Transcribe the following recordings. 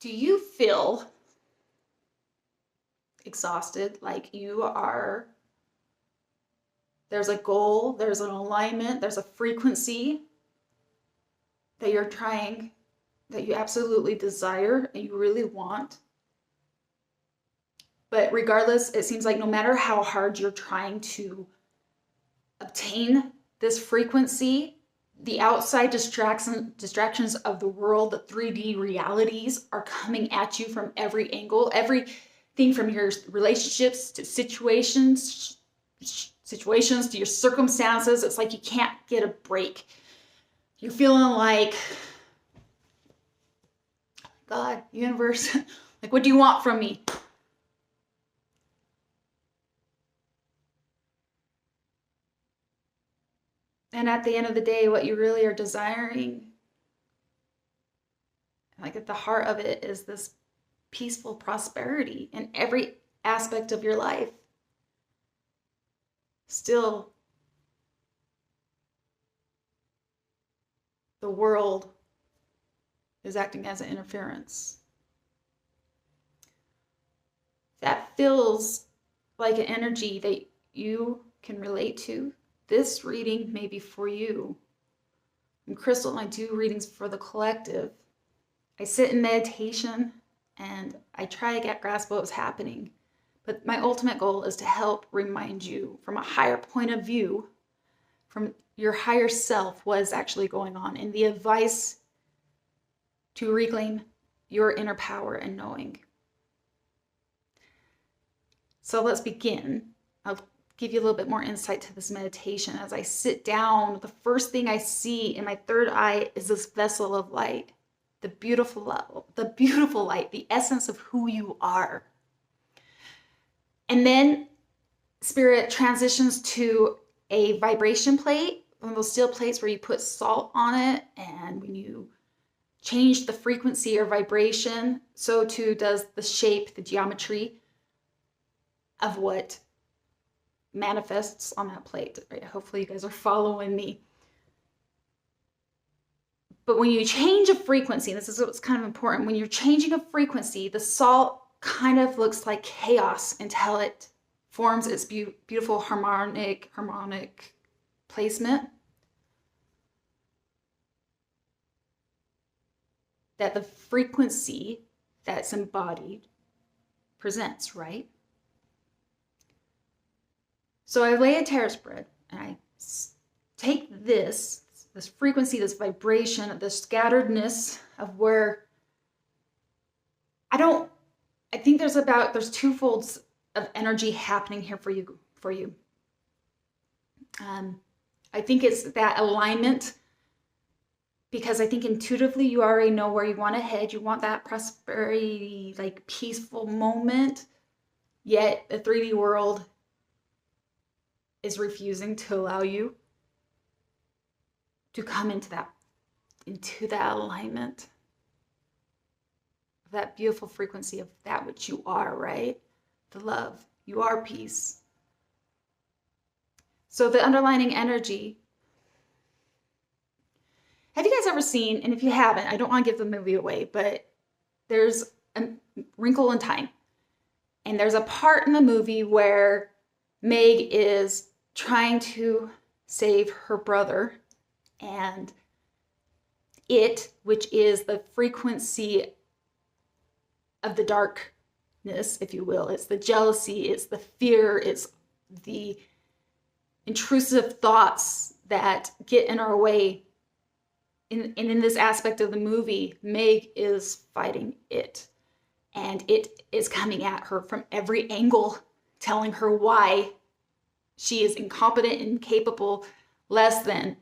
Do you feel exhausted, like there's a goal, there's an alignment, there's a frequency that you're trying, that you absolutely desire and you really want? But regardless, it seems like no matter how hard you're trying to obtain this frequency, the outside distractions of the world, the 3D realities are coming at you from every angle, everything from your relationships to situations to your circumstances. It's like you can't get a break. You're feeling like, God, universe, like, what do you want from me? And at the end of the day, what you really are desiring, like at the heart of it, is this peaceful prosperity in every aspect of your life. Still, the world is acting as an interference. That feels like an energy that you can relate to. This reading may be for you. I'm Crystal and I do readings for the collective. I sit in meditation and I try to get grasp of what's happening. But my ultimate goal is to help remind you from a higher point of view, from your higher self, what is actually going on, and the advice to reclaim your inner power and knowing. So let's begin. I'll give you a little bit more insight to this meditation. As I sit down, the first thing I see in my third eye is this vessel of light, the beautiful light, the essence of who you are. And then Spirit transitions to a vibration plate, one of those steel plates where you put salt on it, and when you change the frequency or vibration, so too does the shape, the geometry of what manifests on that plate. Right? Hopefully you guys are following me. But when you change a frequency, this is what's kind of important, when you're changing a frequency, the salt kind of looks like chaos until it forms its beautiful harmonic placement that the frequency that's embodied presents, right? So I lay a tarot spread and I take this frequency, this vibration, the scatteredness of where I think there's two folds of energy happening here for you. I think it's that alignment, because I think intuitively you already know where you want to head. You want that prosperity, like peaceful moment, yet the 3D world is refusing to allow you to come into that alignment, that beautiful frequency of that which you are, right? The love. You are peace. So the underlying energy. Have you guys ever seen, and if you haven't, I don't want to give the movie away, but there's a Wrinkle in Time. And there's a part in the movie where Meg is trying to save her brother, and it, which is the frequency of the darkness, if you will, it's the jealousy, it's the fear, it's the intrusive thoughts that get in our way. In this aspect of the movie, Meg is fighting it. And it is coming at her from every angle, telling her why she is incompetent, incapable, less than.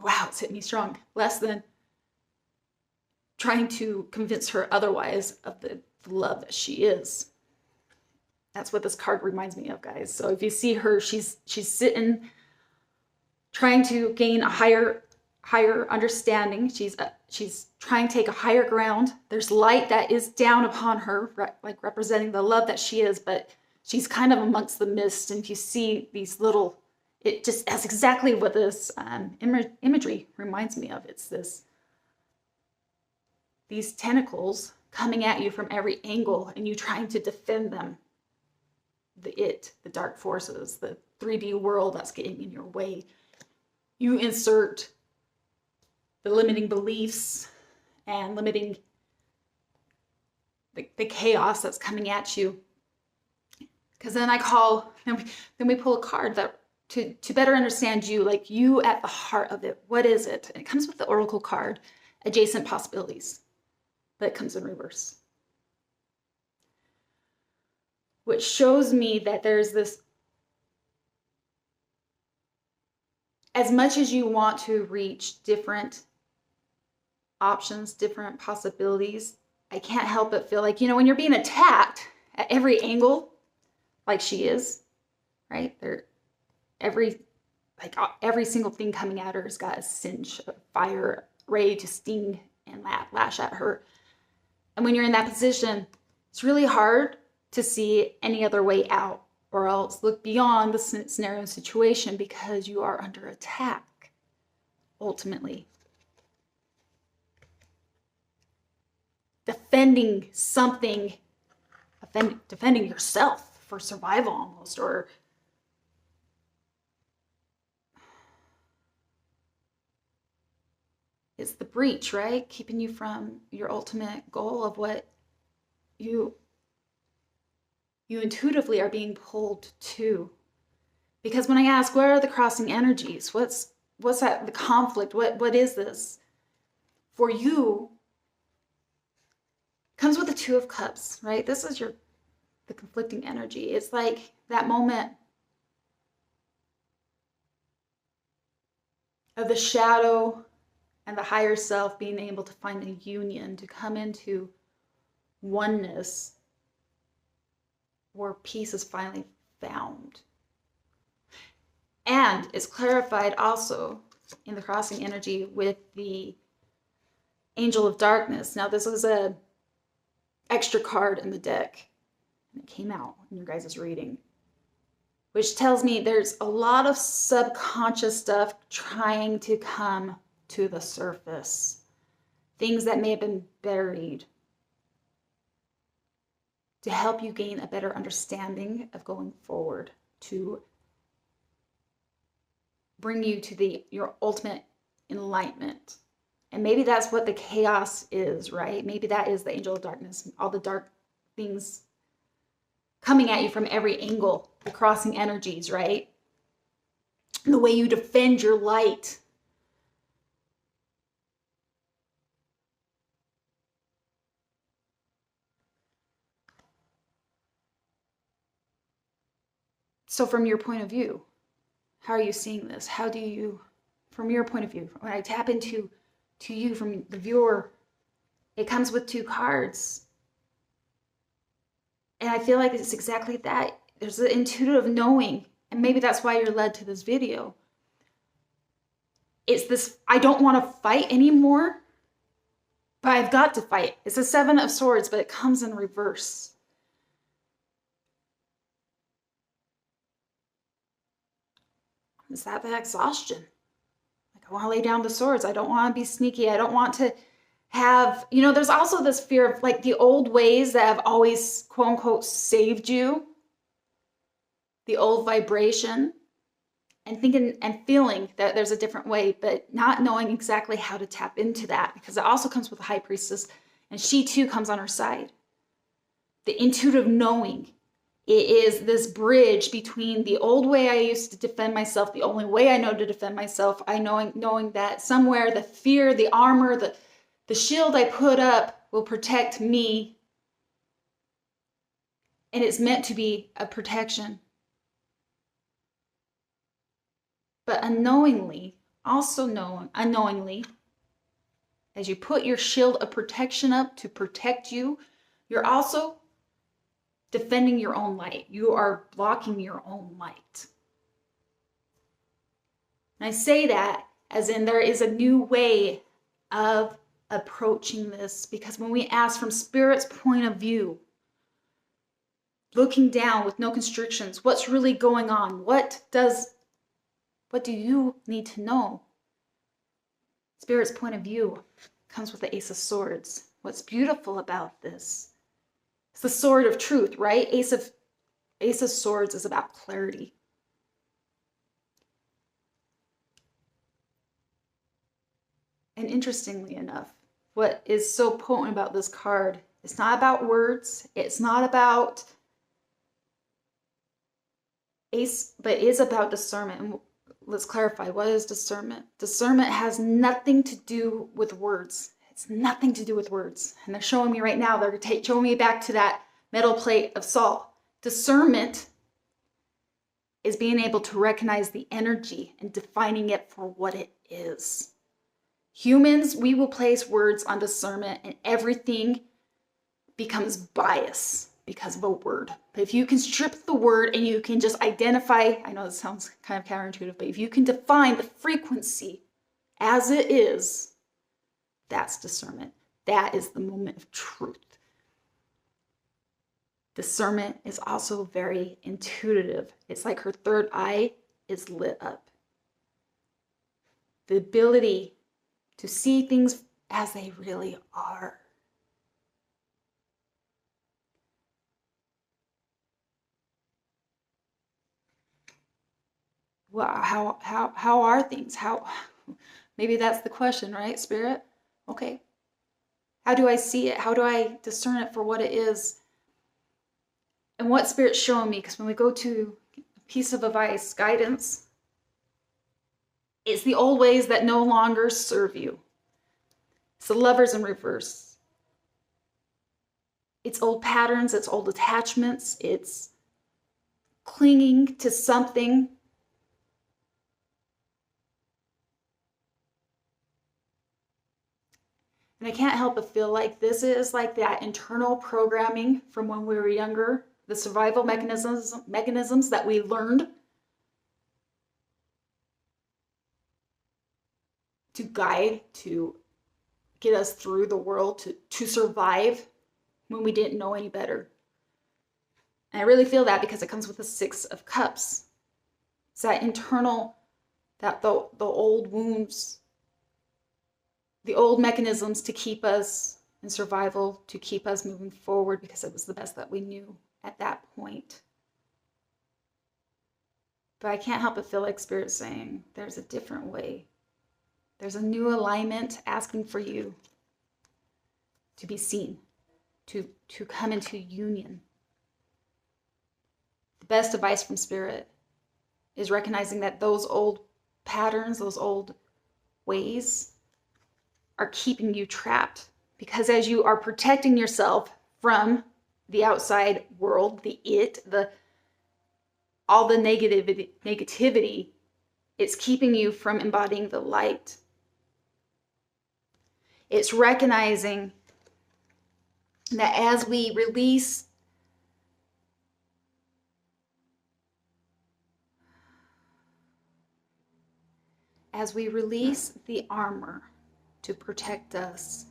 Wow, it's hit me strong. Less than, trying to convince her otherwise of the love that she is. That's what this card reminds me of, guys. So if you see her, she's sitting, trying to gain a higher understanding. She's trying to take a higher ground. There's light that is down upon her, like representing the love that she is, but she's kind of amongst the mist. And if you see these that's exactly what this imagery reminds me of. It's this these tentacles coming at you from every angle and you trying to defend them. The dark forces, the 3D world that's getting in your way. You insert the limiting beliefs and limiting the chaos that's coming at you. Because then we pull a card that to better understand you, like you at the heart of it. What is it? And it comes with the Oracle card, adjacent possibilities, but it comes in reverse. Which shows me that there's this, as much as you want to reach different options, different possibilities, I can't help but feel like, when you're being attacked at every angle, like she is, right? Every single thing coming at her has got a singe of fire ready to sting and lash at her. And when you're in that position, it's really hard to see any other way out, or else look beyond the scenario and situation because you are under attack, ultimately. Defending something, defending yourself for survival almost, or it's the breach, right? Keeping you from your ultimate goal of what you intuitively are being pulled to. Because when I ask, what are the crossing energies? What's that, the conflict? What is this? For you, comes with the Two of Cups, right? This is the conflicting energy. It's like that moment of the shadow and the higher self being able to find a union, to come into oneness where peace is finally found. And it's clarified also in the crossing energy with the Angel of Darkness. Now, this is a extra card in the deck, and it came out in your guys' reading, which tells me there's a lot of subconscious stuff trying to come to the surface, things that may have been buried, to help you gain a better understanding of going forward, to bring you to your ultimate enlightenment. And maybe that's what the chaos is, right? Maybe that is the Angel of Darkness, and all the dark things coming at you from every angle, the crossing energies, right? And the way you defend your light. So from your point of view, how are you seeing this? How do you, from your point of view, when I tap into you from the viewer, it comes with two cards. And I feel like it's exactly that. There's the intuitive knowing, and maybe that's why you're led to this video. It's this, I don't want to fight anymore, but I've got to fight. It's a Seven of Swords, but it comes in reverse. Is that the exhaustion? Like, I want to lay down the swords. I don't want to be sneaky. I don't want to have, there's also this fear of like the old ways that have always, quote unquote, saved you. The old vibration, and thinking and feeling that there's a different way, but not knowing exactly how to tap into that, because it also comes with the High Priestess, and she too comes on her side. The intuitive knowing. It is this bridge between the old way I used to defend myself, the only way I know to defend myself, knowing that somewhere the fear, the armor, the shield I put up will protect me. And it's meant to be a protection. But unknowingly, as you put your shield of protection up to protect you, you're also defending your own light. You are blocking your own light. And I say that as in there is a new way of approaching this, because when we ask from Spirit's point of view, looking down with no constrictions, what's really going on? What do you need to know? Spirit's point of view comes with the Ace of Swords, What's beautiful about this? It's the sword of truth, right? Ace of Swords is about clarity. And interestingly enough, what is so potent about this card, it's not about words, it's not about Ace, but is about discernment. And let's clarify, what is discernment? Discernment has nothing to do with words. It's nothing to do with words. And they're showing me right now, they're showing me back to that metal plate of salt. Discernment is being able to recognize the energy and defining it for what it is. Humans, we will place words on discernment and everything becomes bias because of a word. But if you can strip the word and you can just identify, I know this sounds kind of counterintuitive, but if you can define the frequency as it is, that's discernment. That is the moment of truth. Discernment is also very intuitive. It's like her third eye is lit up. The ability to see things as they really are. Well, how are things? Maybe that's the question, right, Spirit? Okay. How do I see it? How do I discern it for what it is? And what Spirit's showing me, because when we go to a piece of advice, guidance, it's the old ways that no longer serve you. It's the Lovers in reverse. It's old patterns, it's old attachments, it's clinging to something. And I can't help but feel like this is like that internal programming from when we were younger, the survival mechanisms that we learned to guide, to get us through the world, to survive when we didn't know any better. And I really feel that because it comes with the Six of Cups. It's that internal, that the old wounds, the old mechanisms to keep us in survival, to keep us moving forward because it was the best that we knew at that point. But I can't help but feel like Spirit's saying there's a different way. There's a new alignment asking for you to be seen, to come into union. The best advice from Spirit is recognizing that those old patterns, those old ways are keeping you trapped. Because as you are protecting yourself from the outside world, all the negativity, it's keeping you from embodying the light. It's recognizing that as we release the armor to protect us,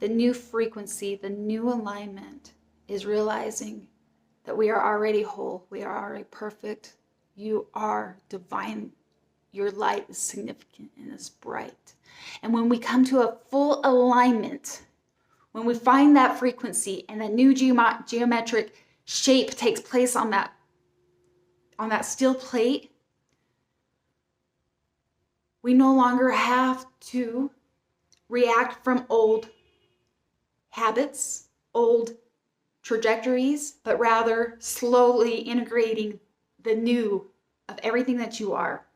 the new frequency, the new alignment is realizing that we are already whole, we are already perfect, you are divine, your light is significant and is bright. And when we come to a full alignment, when we find that frequency and a new geometric shape takes place on that steel plate, we no longer have to react from old habits, old trajectories, but rather slowly integrating the new of everything that you are.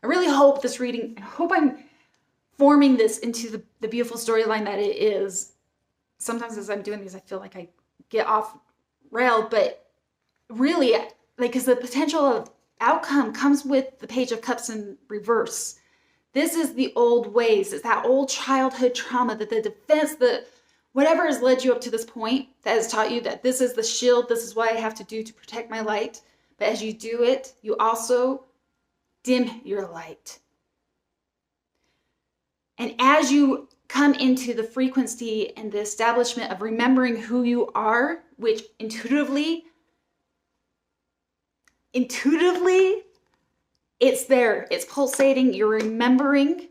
I really hope this reading, I hope I'm forming this into the beautiful storyline that it is. Sometimes as I'm doing these, I feel like I get off rail, but really, like, because the potential of outcome comes with the Page of Cups in reverse. This is the old ways. It's that old childhood trauma, that the defense, whatever has led you up to this point that has taught you that this is the shield, this is what I have to do to protect my light. But as you do it, you also dim your light. And as you come into the frequency and the establishment of remembering who you are, which intuitively, it's there, it's pulsating, you're remembering,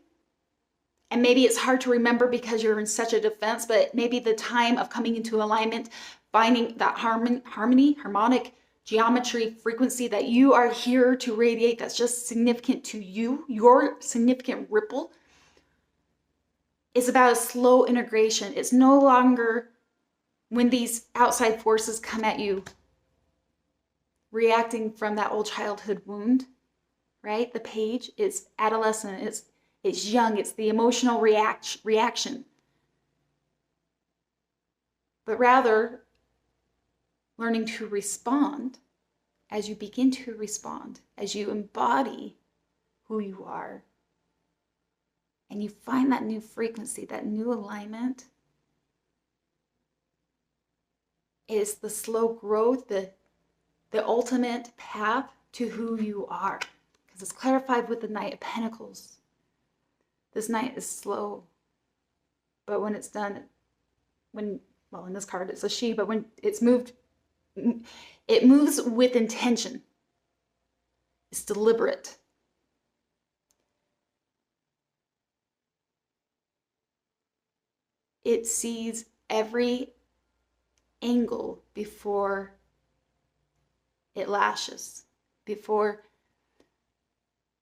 And maybe it's hard to remember because you're in such a defense, but maybe the time of coming into alignment, finding that harmonic geometry, frequency that you are here to radiate, that's just significant to you, your significant ripple, is about a slow integration. It's no longer when these outside forces come at you reacting from that old childhood wound, right? The page is adolescent, it's young, it's the emotional reaction. But rather, learning to respond as you begin to respond, as you embody who you are, and you find that new frequency, that new alignment, is the slow growth, the ultimate path to who you are. Because it's clarified with the Knight of Pentacles. This Knight is slow, but when it's done, in this card it's a she, but when it's moved, it moves with intention. It's deliberate. It sees every angle before it lashes, before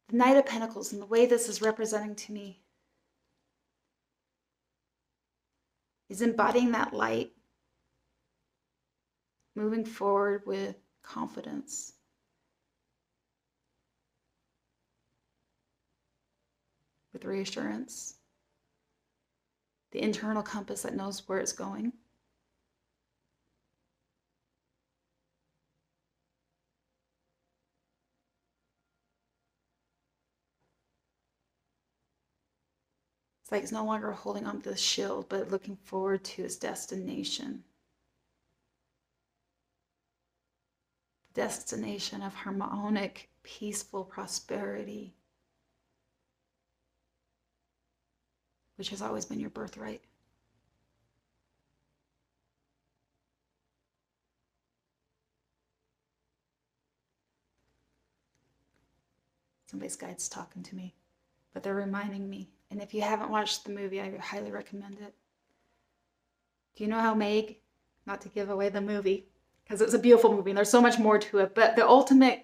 the Knight of Pentacles, and the way this is representing to me is embodying that light, moving forward with confidence, with reassurance, the internal compass that knows where it's going. It's like it's no longer holding on to the shield, but looking forward to its destination. The destination of harmonic, peaceful prosperity, which has always been your birthright. Somebody's guide's talking to me, but they're reminding me. And if you haven't watched the movie, I highly recommend it. Do you know how Meg, not to give away the movie, because it's a beautiful movie and there's so much more to it, but the ultimate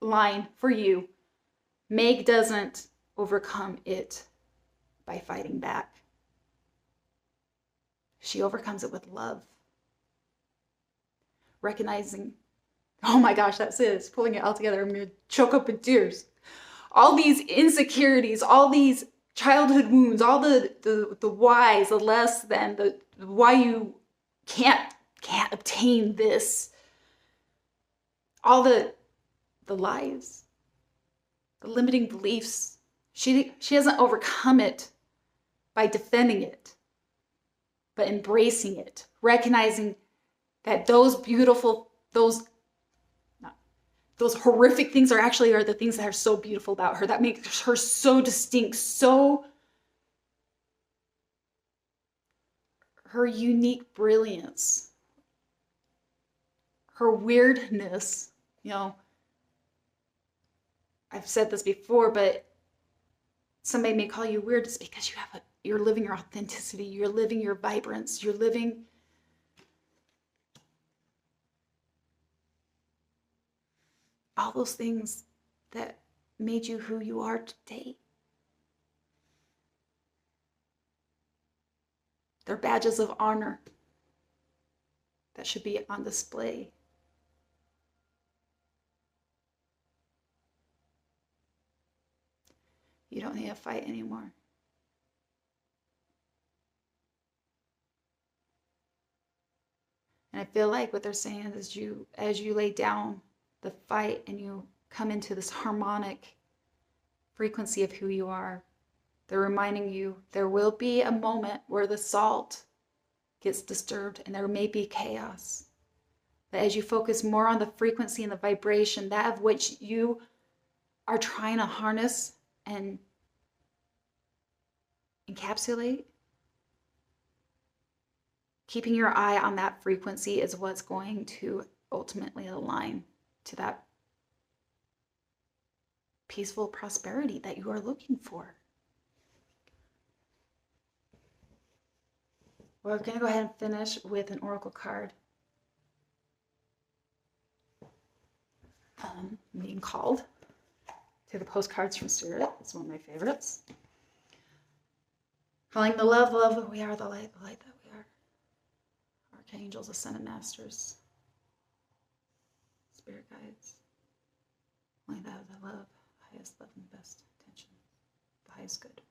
line for you, Meg doesn't overcome it by fighting back. She overcomes it with love. Recognizing, oh my gosh, that's it. It's pulling it all together. I'm going to choke up in tears. All these insecurities, all these childhood wounds, all the whys, the less than, the why you can't obtain this, all the lies, the limiting beliefs. She hasn't overcome it by defending it, but embracing it, recognizing that those beautiful, those horrific things are the things that are so beautiful about her, that makes her so distinct, so her unique brilliance, her weirdness. I've said this before, but somebody may call you weird. It's because you're living your authenticity, you're living your vibrance, you're living all those things that made you who you are today. They're badges of honor that should be on display. You don't need to fight anymore. And I feel like what they're saying is as you lay down the fight and you come into this harmonic frequency of who you are, they're reminding you there will be a moment where the salt gets disturbed and there may be chaos. But as you focus more on the frequency and the vibration, that of which you are trying to harness and encapsulate, keeping your eye on that frequency is what's going to ultimately align to that peaceful prosperity that you are looking for. We're going to go ahead and finish with an oracle card. Being called to the postcards from Spirit. It's one of my favorites. Calling the love that we are, the light that we are. Archangels, ascended masters, spirit guides. Only that I love, highest love and best intention, the highest good.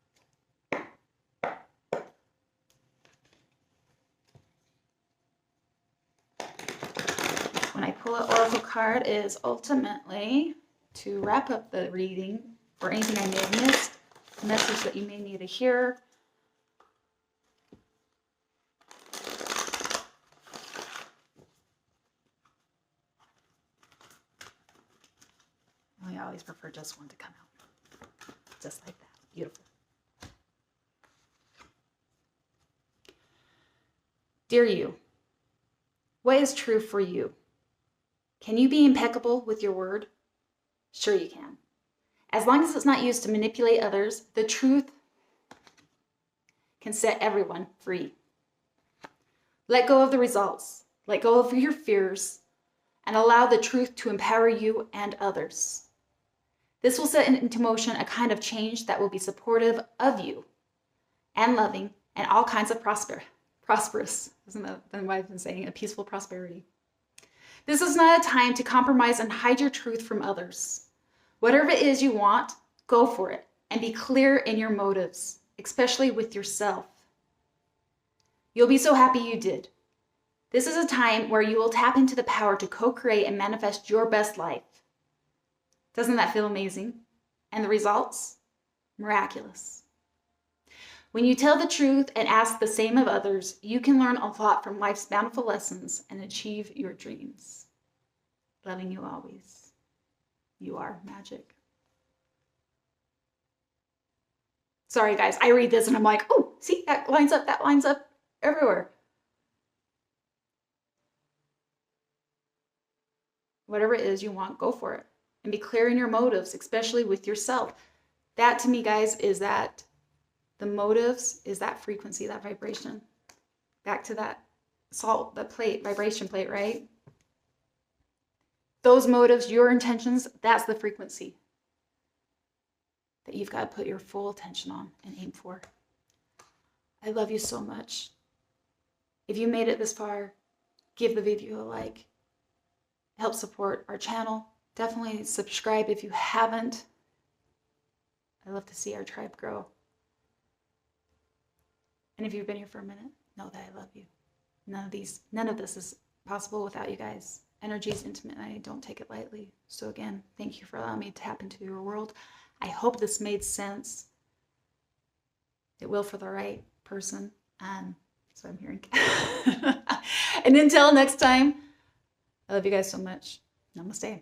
When I pull an oracle card, it is ultimately to wrap up the reading for anything I may have missed, a message that you may need to hear. I always prefer just one to come out. Just like that. Beautiful. Dear you, what is true for you? Can you be impeccable with your word? Sure you can. As long as it's not used to manipulate others, the truth can set everyone free. Let go of the results. Let go of your fears and allow the truth to empower you and others. This will set into motion a kind of change that will be supportive of you and loving and all kinds of prosperous. Isn't that what I've been saying? A peaceful prosperity. This is not a time to compromise and hide your truth from others. Whatever it is you want, go for it and be clear in your motives, especially with yourself. You'll be so happy you did. This is a time where you will tap into the power to co-create and manifest your best life. Doesn't that feel amazing? And the results? Miraculous. When you tell the truth and ask the same of others, you can learn a lot from life's bountiful lessons and achieve your dreams. Loving you always. You are magic. Sorry, guys. I read this and I'm like, oh, see, that lines up everywhere. Whatever it is you want, go for it. And be clear in your motives, especially with yourself. That to me, guys, is that the motives is that frequency, that vibration. Back to that salt, the plate, vibration plate, right? Those motives, your intentions, that's the frequency that you've got to put your full attention on and aim for. I love you so much. If you made it this far, give the video a like. Help support our channel. Definitely subscribe if you haven't. I love to see our tribe grow. And if you've been here for a minute, know that I love you. None of this is possible without you guys. Energy is intimate and I don't take it lightly. So again, thank you for allowing me to tap into your world. I hope this made sense. It will for the right person. That's what I'm hearing. And until next time, I love you guys so much. Namaste.